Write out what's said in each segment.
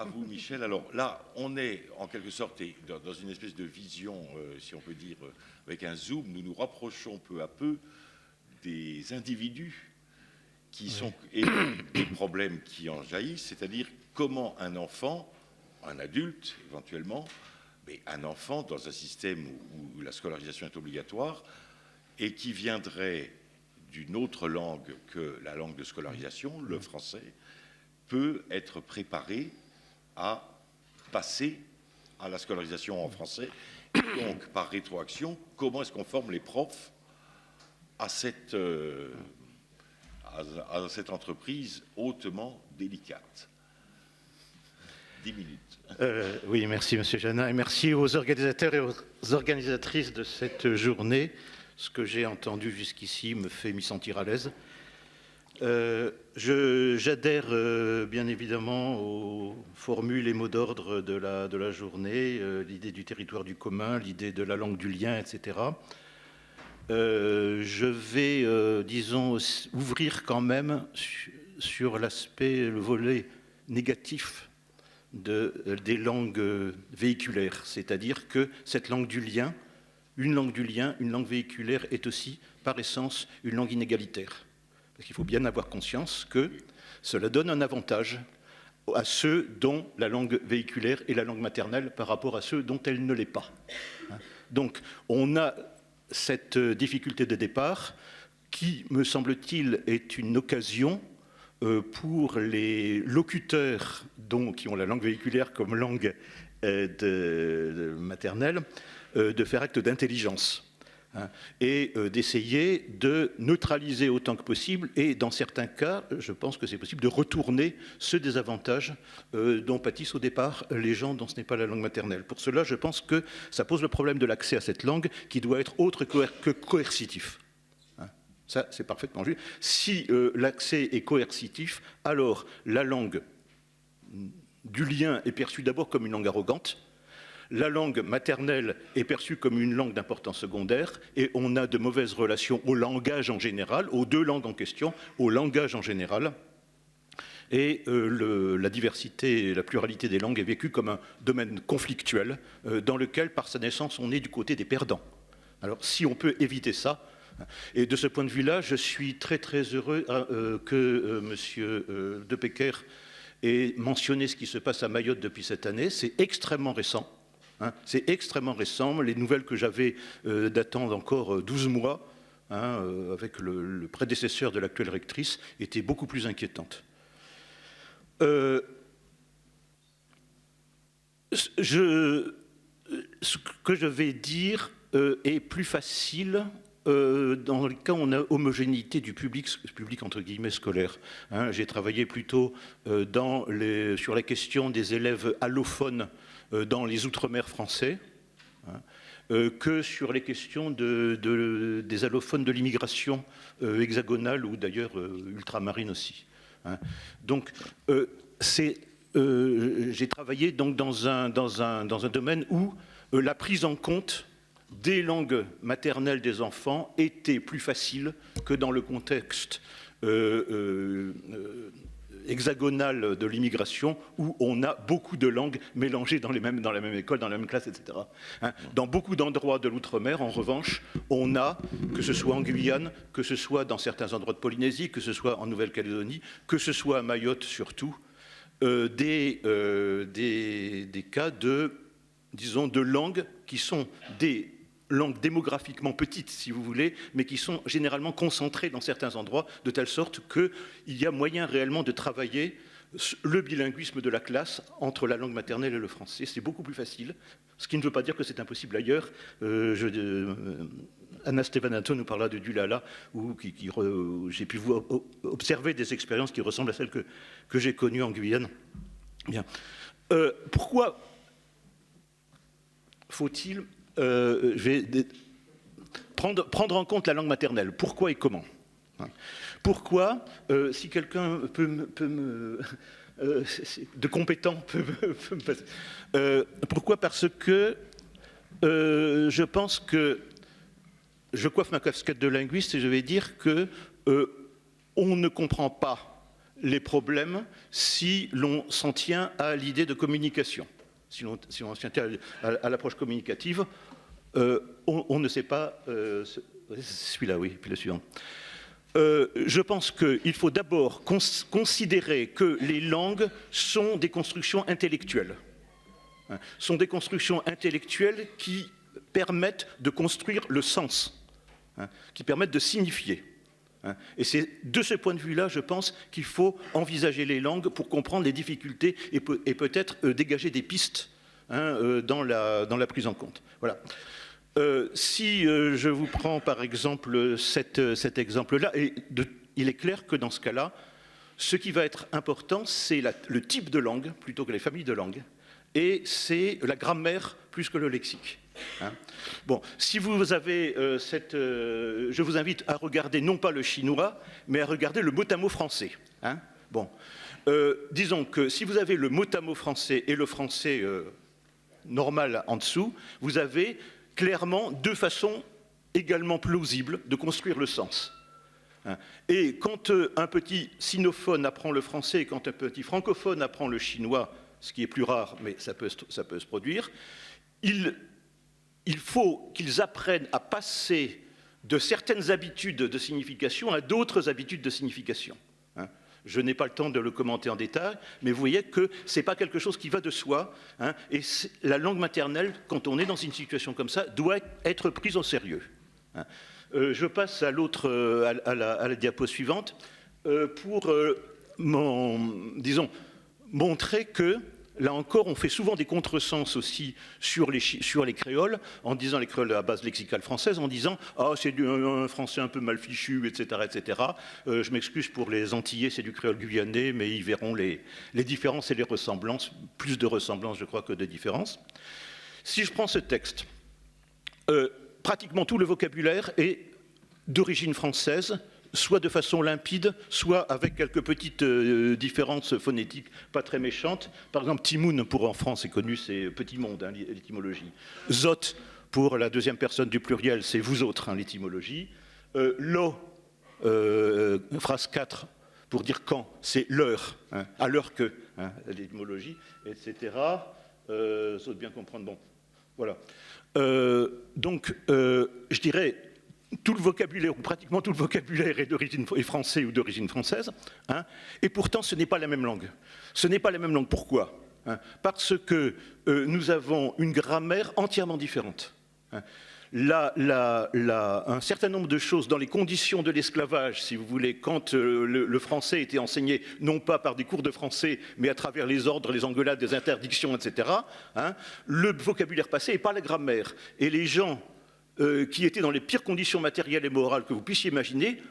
à vous, Michel. Alors là, on est en quelque sorte dans une espèce de vision, si on peut dire, avec un zoom. Nous nous rapprochons peu à peu des individus qui sont et des problèmes qui en jaillissent, c'est-à-dire comment un enfant, un adulte éventuellement, mais un enfant dans un système où la scolarisation est obligatoire et qui viendrait d'une autre langue que la langue de scolarisation, le français, peut être préparé à passer à la scolarisation en français. Et donc, par rétroaction, comment est-ce qu'on forme les profs à cette entreprise hautement délicate? 10 minutes. Oui, merci M. Janin, et merci aux organisateurs et aux organisatrices de cette journée. Ce que j'ai entendu jusqu'ici me fait m'y sentir à l'aise. J'adhère bien évidemment aux formules et mots d'ordre de la journée, l'idée du territoire du commun, l'idée de la langue du lien, etc. Je vais, disons, ouvrir quand même sur l'aspect, le volet négatif des langues véhiculaires, c'est-à-dire que cette langue du lien, une langue véhiculaire est aussi, par essence, une langue inégalitaire. Parce qu'il faut bien avoir conscience que cela donne un avantage à ceux dont la langue véhiculaire est la langue maternelle par rapport à ceux dont elle ne l'est pas. Donc, on a cette difficulté de départ qui, me semble-t-il, est une occasion pour les locuteurs qui ont la langue véhiculaire comme langue maternelle de faire acte d'intelligence. Et d'essayer de neutraliser autant que possible, et dans certains cas, je pense que c'est possible de retourner ce désavantage dont pâtissent au départ les gens dont ce n'est pas la langue maternelle. Pour cela, je pense que ça pose le problème de l'accès à cette langue qui doit être autre que coercitif. Ça, c'est parfaitement juste. Si l'accès est coercitif, alors la langue du lien est perçue d'abord comme une langue arrogante. La langue maternelle est perçue comme une langue d'importance secondaire et on a de mauvaises relations au langage en général, aux deux langues en question, au langage en général. Et la diversité et la pluralité des langues est vécue comme un domaine conflictuel dans lequel, par sa naissance, on est du côté des perdants. Alors, si on peut éviter ça, et de ce point de vue-là, je suis très très heureux que M. De Pecker ait mentionné ce qui se passe à Mayotte depuis cette année. C'est extrêmement récent. C'est extrêmement récent. Les nouvelles que j'avais datant d'encore 12 mois, avec le prédécesseur de l'actuelle rectrice, étaient beaucoup plus inquiétantes. Ce que je vais dire est plus facile dans le cas où on a homogénéité du public entre guillemets scolaire. J'ai travaillé plutôt sur la question des élèves allophones dans les outre-mer français, que sur les questions des allophones de l'immigration hexagonale ou d'ailleurs ultramarine aussi. Donc, j'ai travaillé donc dans un domaine où la prise en compte des langues maternelles des enfants était plus facile que dans le contexte hexagonal de l'immigration où on a beaucoup de langues mélangées dans la même école, dans la même classe, etc. Dans beaucoup d'endroits de l'outre-mer, en revanche, on a, que ce soit en Guyane, que ce soit dans certains endroits de Polynésie, que ce soit en Nouvelle-Calédonie, que ce soit à Mayotte surtout, des cas de langues qui sont des langues démographiquement petites, si vous voulez, mais qui sont généralement concentrées dans certains endroits, de telle sorte qu'il y a moyen réellement de travailler le bilinguisme de la classe entre la langue maternelle et le français. C'est beaucoup plus facile, ce qui ne veut pas dire que c'est impossible ailleurs. Anna Stevanato nous parla de Dulala, où j'ai pu observer des expériences qui ressemblent à celles que j'ai connues en Guyane. Bien. Pourquoi faut-il je vais prendre en compte la langue maternelle? Pourquoi et comment? Pourquoi, si quelqu'un de compétent peut me passer. Pourquoi? Parce que je pense que je coiffe ma casquette de linguiste et je vais dire que on ne comprend pas les problèmes si l'on s'en tient à l'idée de communication. Si l'on s'en tient à l'approche communicative, on ne sait pas... celui-là, oui, puis le suivant. Je pense qu'il faut d'abord considérer que les langues sont des constructions intellectuelles. Sont des constructions intellectuelles qui permettent de construire le sens, qui permettent de signifier. Et c'est de ce point de vue-là, je pense, qu'il faut envisager les langues pour comprendre les difficultés et peut-être dégager des pistes dans la prise en compte. Voilà. Si je vous prends par exemple cet exemple-là, il est clair que dans ce cas-là, ce qui va être important, c'est le type de langue plutôt que les familles de langues, et c'est la grammaire plus que le lexique. Bon, si vous avez je vous invite à regarder non pas le chinois, mais à regarder le mot à mot français. Bon, disons que si vous avez le mot à mot français et le français normal en dessous, vous avez clairement deux façons également plausibles de construire le sens. Et quand un petit sinophone apprend le français et quand un petit francophone apprend le chinois, ce qui est plus rare, mais ça peut se produire, il faut qu'ils apprennent à passer de certaines habitudes de signification à d'autres habitudes de signification. Je n'ai pas le temps de le commenter en détail, mais vous voyez que ce n'est pas quelque chose qui va de soi. Et la langue maternelle, quand on est dans une situation comme ça, doit être prise au sérieux. Je passe à la diapo suivante pour, disons, montrer que, là encore, on fait souvent des contresens aussi sur les créoles, en disant les créoles à base lexicale française, en disant « Ah, c'est un français un peu mal fichu, etc. etc. » Je m'excuse pour les Antillais, c'est du créole guyanais, mais ils verront les différences et les ressemblances, plus de ressemblances, je crois, que de différences. Si je prends ce texte, pratiquement tout le vocabulaire est d'origine française, soit de façon limpide, soit avec quelques petites différences phonétiques pas très méchantes. Par exemple, Timoun, pour en France, c'est connu, c'est petit monde, l'étymologie. Zot, pour la deuxième personne du pluriel, c'est vous autres, l'étymologie. Lo, phrase 4, pour dire quand, c'est l'heure, à l'heure que, l'étymologie, etc. Sauf bien comprendre, bon, voilà. Donc, je dirais... tout le vocabulaire, ou pratiquement tout le vocabulaire est français ou d'origine française, et pourtant ce n'est pas la même langue. Ce n'est pas la même langue. Pourquoi ? Parce que nous avons une grammaire entièrement différente. Un certain nombre de choses dans les conditions de l'esclavage, si vous voulez, quand le français était enseigné non pas par des cours de français, mais à travers les ordres, les engueulades, les interdictions, etc., le vocabulaire passé et pas la grammaire. Et les gens qui étaient dans les pires conditions matérielles et morales que vous puissiez imaginer,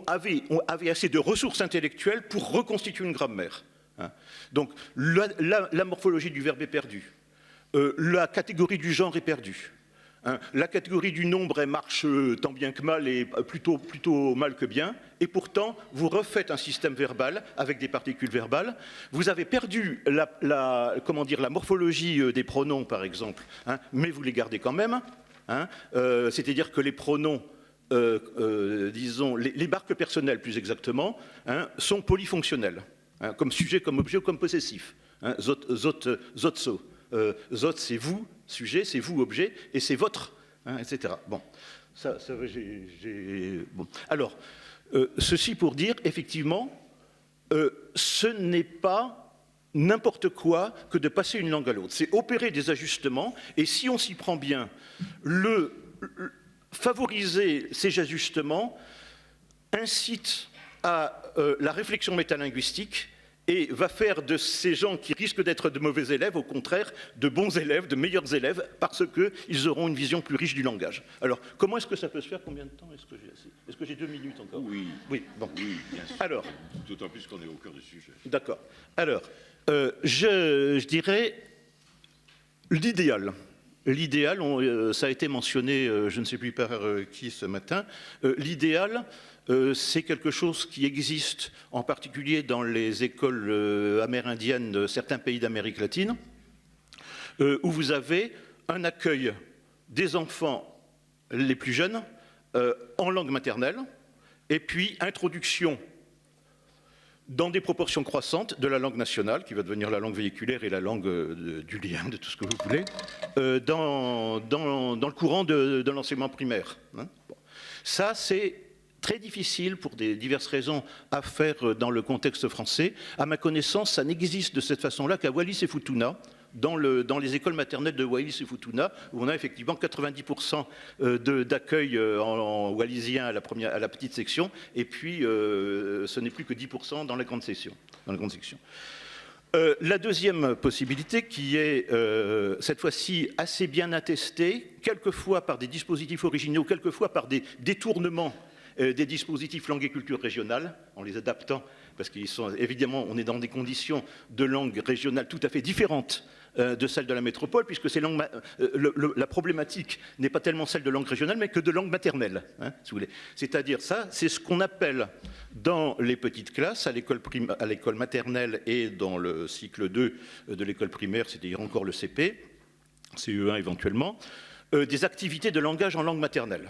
avaient assez de ressources intellectuelles pour reconstituer une grammaire. Donc la morphologie du verbe est perdue, la catégorie du genre est perdue, la catégorie du nombre elle marche tant bien que mal et plutôt mal que bien, et pourtant vous refaites un système verbal avec des particules verbales. Vous avez perdu la morphologie des pronoms par exemple, mais vous les gardez quand même. C'est-à-dire que les pronoms, disons, les marques personnelles plus exactement, sont polyfonctionnelles, comme sujet, comme objet ou comme possessif. Zotso. Zot, c'est vous, sujet, c'est vous, objet, et c'est votre, etc. Bon, bon. Alors, ceci pour dire, effectivement, ce n'est pas n'importe quoi que de passer une langue à l'autre. C'est opérer des ajustements, et si on s'y prend bien, favoriser ces ajustements incite à la réflexion métalinguistique et va faire de ces gens qui risquent d'être de mauvais élèves, au contraire, de bons élèves, de meilleurs élèves, parce qu'ils auront une vision plus riche du langage. Alors, comment est-ce que ça peut se faire? Combien de temps est-ce que j'ai assez? Est-ce que j'ai 2 minutes encore? Oui. Oui, bon. Oui, bien sûr. Alors, d'autant plus qu'on est au cœur du sujet. D'accord. Alors, je dirais l'idéal. L'idéal, ça a été mentionné, je ne sais plus par qui ce matin, l'idéal, c'est quelque chose qui existe en particulier dans les écoles amérindiennes de certains pays d'Amérique latine, où vous avez un accueil des enfants les plus jeunes en langue maternelle, et puis introduction dans des proportions croissantes de la langue nationale, qui va devenir la langue véhiculaire et la langue du lien, de tout ce que vous voulez, dans le courant de l'enseignement primaire. Hein. Bon. Ça, c'est très difficile pour des diverses raisons à faire dans le contexte français. À ma connaissance, ça n'existe de cette façon-là qu'à Wallis et Futuna, dans les écoles maternelles de Wallis et Futuna, où on a effectivement 90% d'accueil en wallisien à la petite section, et puis ce n'est plus que 10% dans la grande section. La deuxième possibilité, qui est cette fois-ci assez bien attestée, quelquefois par des dispositifs originaux, quelquefois par des détournements des dispositifs langue et culture régionale, en les adaptant, parce qu'ils sont évidemment, on est dans des conditions de langue régionale tout à fait différentes de celle de la métropole, puisque la problématique n'est pas tellement celle de langue régionale, mais que de langue maternelle, hein, si vous voulez. C'est-à-dire ça, c'est ce qu'on appelle dans les petites classes, à l'école maternelle et dans le cycle 2 de l'école primaire, c'est-à-dire encore le CP, CE1 éventuellement, des activités de langage en langue maternelle.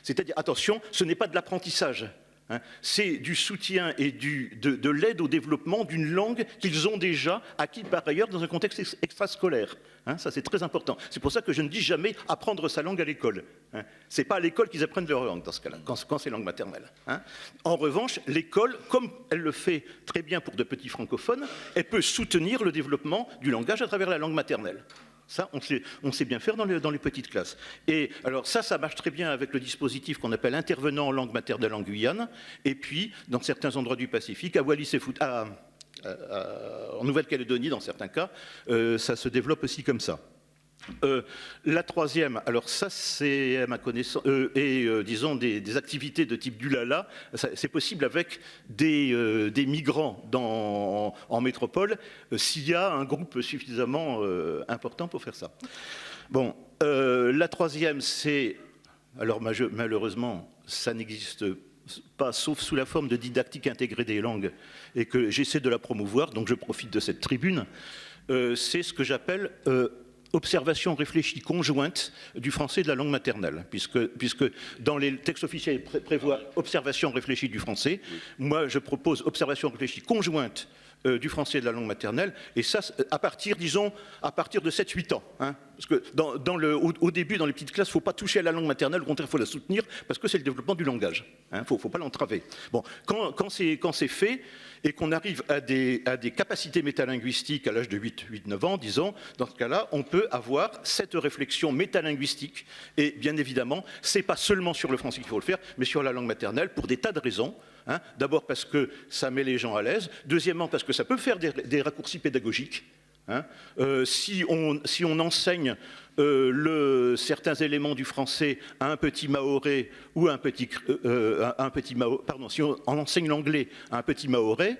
C'est-à-dire, attention, ce n'est pas de l'apprentissage. Hein, c'est du soutien et de l'aide au développement d'une langue qu'ils ont déjà acquis par ailleurs dans un contexte extrascolaire. Hein, ça, c'est très important. C'est pour ça que je ne dis jamais apprendre sa langue à l'école. Hein. Ce n'est pas à l'école qu'ils apprennent leur langue dans ce cas-là, quand c'est langue maternelle. Hein. En revanche, l'école, comme elle le fait très bien pour de petits francophones, elle peut soutenir le développement du langage à travers la langue maternelle. Ça, on sait bien faire dans les petites classes. Et alors ça marche très bien avec le dispositif qu'on appelle intervenant en langue maternelle en Guyane, et puis dans certains endroits du Pacifique, à Wallis et Futuna, en Nouvelle-Calédonie dans certains cas, ça se développe aussi comme ça. La troisième, alors ça c'est à ma connaissance, disons des activités de type d'Ulala, c'est possible avec des migrants en métropole, s'il y a un groupe suffisamment important pour faire ça. Bon, la troisième c'est, alors malheureusement ça n'existe pas, sauf sous la forme de didactique intégrée des langues, et que j'essaie de la promouvoir, donc je profite de cette tribune, c'est ce que j'appelle observation réfléchie conjointe du français et de la langue maternelle, puisque dans les textes officiels prévoit observation réfléchie du français. Moi, je propose observation réfléchie conjointe du français et de la langue maternelle, et ça, à partir de 7-8 ans. Hein, parce que au début, dans les petites classes, il ne faut pas toucher à la langue maternelle, au contraire, il faut la soutenir, parce que c'est le développement du langage. Il ne faut pas l'entraver. Bon, quand c'est fait, et qu'on arrive à des capacités métalinguistiques à l'âge de 8-9 ans, disons, dans ce cas-là, on peut avoir cette réflexion métalinguistique. Et bien évidemment, ce n'est pas seulement sur le français qu'il faut le faire, mais sur la langue maternelle, pour des tas de raisons. Hein. D'abord parce que ça met les gens à l'aise. Deuxièmement, parce que ça peut faire des raccourcis pédagogiques. Hein. Si on enseigne certains éléments du français à un petit mahorais ou à si on enseigne l'anglais à un petit mahorais,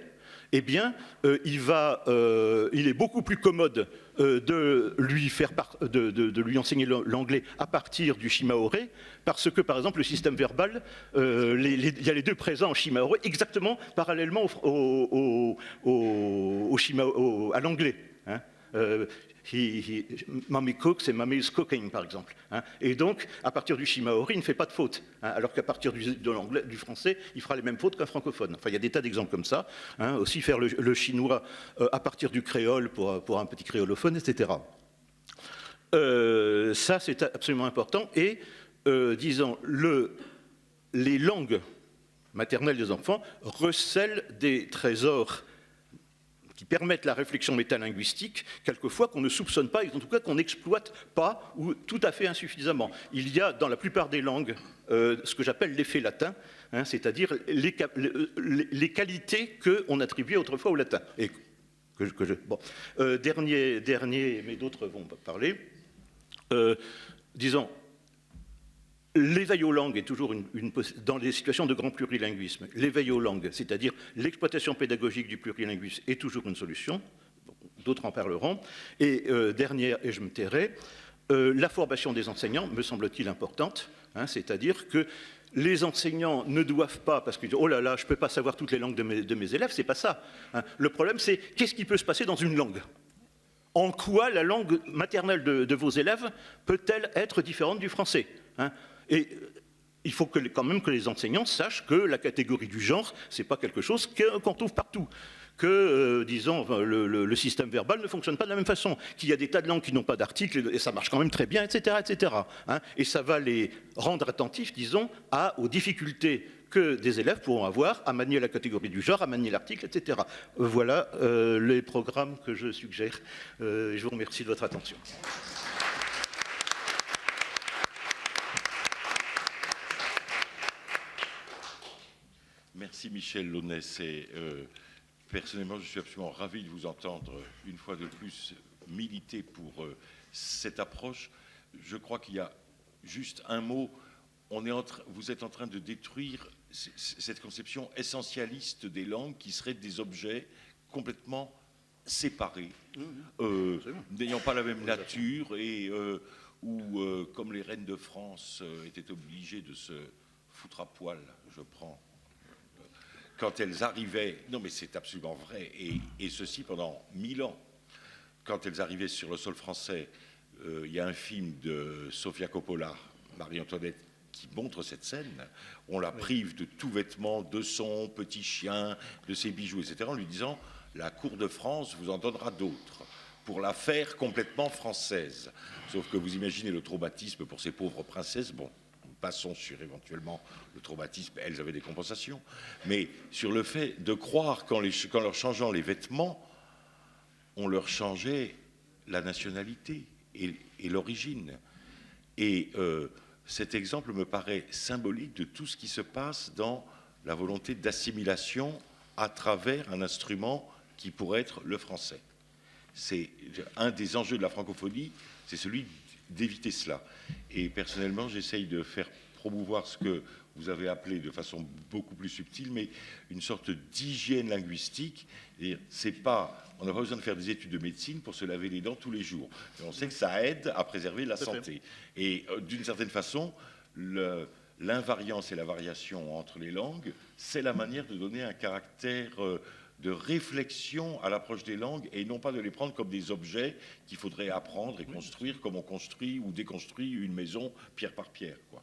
eh bien, il est beaucoup plus commode de lui enseigner l'anglais à partir du shimaoré, parce que, par exemple, le système verbal, il y a les deux présents en shimaoré exactement parallèlement à l'anglais. Hein. Mommy cooks et mommy is cooking, par exemple. Hein. Et donc, à partir du shimaori, il ne fait pas de faute. Hein, alors qu'à partir du français, il fera les mêmes fautes qu'un francophone. Enfin, il y a des tas d'exemples comme ça. Hein. Aussi faire le chinois à partir du créole pour un petit créolophone, etc. Ça, c'est absolument important. Et, disons, les langues maternelles des enfants recèlent des trésors qui permettent la réflexion métalinguistique, quelquefois qu'on ne soupçonne pas, et en tout cas qu'on n'exploite pas ou tout à fait insuffisamment. Il y a dans la plupart des langues ce que j'appelle l'effet latin, hein, c'est-à-dire les qualités qu'on attribuait autrefois au latin. Et dernier, mais d'autres vont parler. Disons, l'éveil aux langues est toujours dans des situations de grand plurilinguisme. L'éveil aux langues, c'est-à-dire l'exploitation pédagogique du plurilinguisme, est toujours une solution. D'autres en parleront. Et dernière, et je me tairai, la formation des enseignants me semble-t-il importante. Hein, c'est-à-dire que les enseignants ne doivent pas, parce qu'ils disent « Oh là là, je ne peux pas savoir toutes les langues de mes élèves », c'est pas ça. Hein. Le problème, c'est qu'est-ce qui peut se passer dans une langue ? En quoi la langue maternelle de vos élèves peut-elle être différente du français ? Hein. Et il faut quand même que les enseignants sachent que la catégorie du genre, c'est pas quelque chose qu'on trouve partout. Que, disons, le système verbal ne fonctionne pas de la même façon, qu'il y a des tas de langues qui n'ont pas d'articles, et ça marche quand même très bien, etc., etc. Hein, et ça va les rendre attentifs, disons, aux difficultés que des élèves pourront avoir à manier la catégorie du genre, à manier l'article, etc. Voilà les programmes que je suggère. Je vous remercie de votre attention. Merci Michel Launès. Personnellement, je suis absolument ravi de vous entendre une fois de plus militer pour cette approche. Je crois qu'il y a juste un mot. Vous êtes en train de détruire cette conception essentialiste des langues qui seraient des objets complètement séparés, n'ayant pas la même nature et où, comme les reines de France étaient obligées de se foutre à poil, je prends, quand elles arrivaient, non mais c'est absolument vrai, et ceci pendant 1000 ans, quand elles arrivaient sur le sol français, il y a un film de Sofia Coppola, Marie-Antoinette, qui montre cette scène. On la prive de tout vêtement, de son petit chien, de ses bijoux, etc., en lui disant « La cour de France vous en donnera d'autres » pour la faire complètement française. Sauf que vous imaginez le traumatisme pour ces pauvres princesses, bon, passons sur éventuellement le traumatisme, elles avaient des compensations, mais sur le fait de croire qu'en leur changeant les vêtements, on leur changeait la nationalité et l'origine. Et cet exemple me paraît symbolique de tout ce qui se passe dans la volonté d'assimilation à travers un instrument qui pourrait être le français. C'est un des enjeux de la francophonie, c'est celui d'éviter cela. Et personnellement, j'essaye de faire promouvoir ce que vous avez appelé de façon beaucoup plus subtile, mais une sorte d'hygiène linguistique. C'est pas, on n'a pas besoin de faire des études de médecine pour se laver les dents tous les jours. Et on sait que ça aide à préserver la santé. Et d'une certaine façon, l'invariance et la variation entre les langues, c'est la manière de donner un caractère de réflexion à l'approche des langues et non pas de les prendre comme des objets qu'il faudrait apprendre et construire comme on construit ou déconstruit une maison pierre par pierre, quoi.